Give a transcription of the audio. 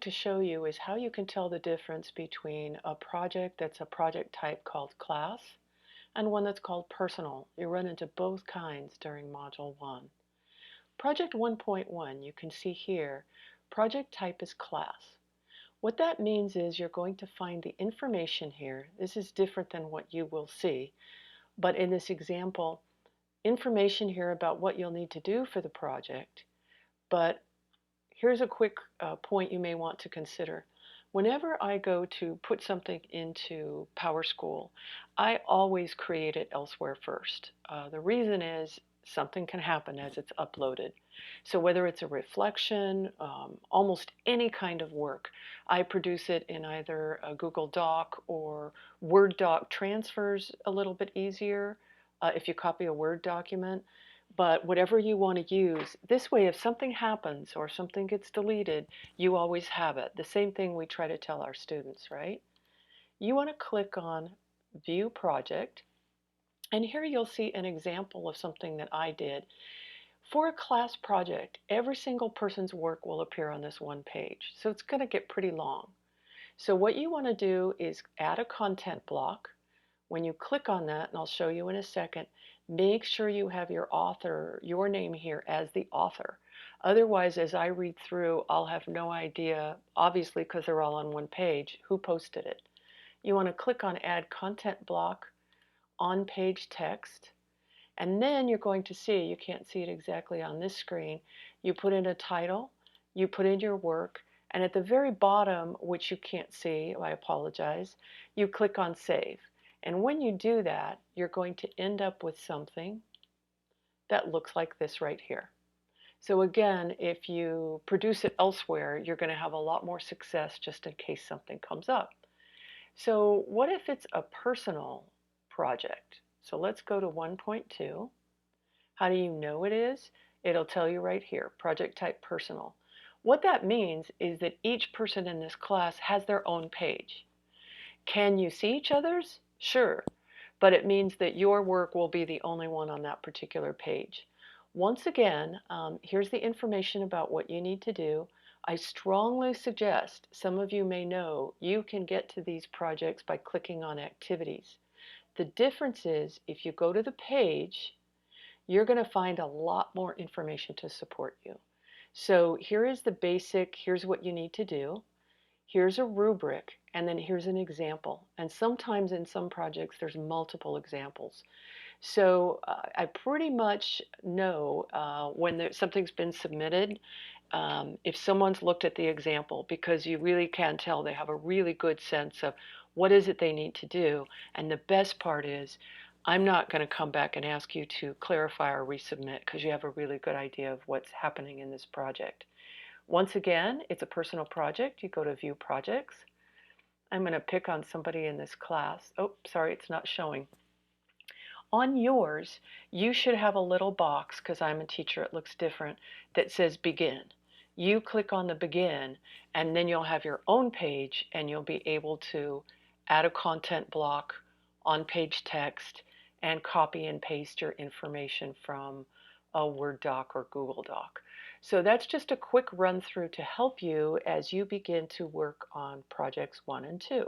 to show you is how you can tell the difference between a project that's a project type called class and one that's called personal. You run into both kinds during Module 1. Project 1.1, you can see here, project type is class. What that means is you're going to find the information here. This is different than what you will see, but in this example, information here about what you'll need to do for the project. But here's a quick point you may want to consider. Whenever I go to put something into PowerSchool, I always create it elsewhere first. The reason is something can happen as it's uploaded. So whether it's a reflection, almost any kind of work, I produce it in either a Google Doc or Word doc transfers a little bit easier if you copy a Word document. But whatever you want to use, this way if something happens or something gets deleted, you always have it. The same thing we try to tell our students, right? You want to click on View Project, and here you'll see an example of something that I did. For a class project, every single person's work will appear on this one page, so it's going to get pretty long. So what you want to do is add a content block. When you click on that, and I'll show you in a second, make sure you have your author, your name here as the author. Otherwise, as I read through, I'll have no idea, obviously because they're all on one page, who posted it. You want to click on Add Content Block, On Page Text, and then you're going to see, you can't see it exactly on this screen, you put in a title, you put in your work, and at the very bottom, which you can't see, I apologize, you click on Save. And when you do that, you're going to end up with something that looks like this right here. So again, if you produce it elsewhere, you're going to have a lot more success just in case something comes up. So what if it's a personal project? So let's go to 1.2. How do you know it is? It'll tell you right here, project type personal. What that means is that each person in this class has their own page. Can you see each other's? Sure, but it means that your work will be the only one on that particular page. Once again, here's the information about what you need to do. I strongly suggest, some of you may know, you can get to these projects by clicking on activities. The difference is if you go to the page, you're going to find a lot more information to support you. So here is the basic, here's what you need to do. Here's a rubric, and then here's an example. And sometimes in some projects, there's multiple examples. So I pretty much know when something's been submitted, if someone's looked at the example, because you really can tell they have a really good sense of what is it they need to do. And the best part is, I'm not going to come back and ask you to clarify or resubmit because you have a really good idea of what's happening in this project. Once again, it's a personal project. You go to View Projects. I'm going to pick on somebody in this class. Oh, sorry, it's not showing. On yours, you should have a little box, because I'm a teacher, it looks different, that says Begin. You click on the Begin, and then you'll have your own page, and you'll be able to add a content block, on-page text, and copy and paste your information from a Word doc or Google Doc. So that's just a quick run through to help you as you begin to work on projects 1 and 2.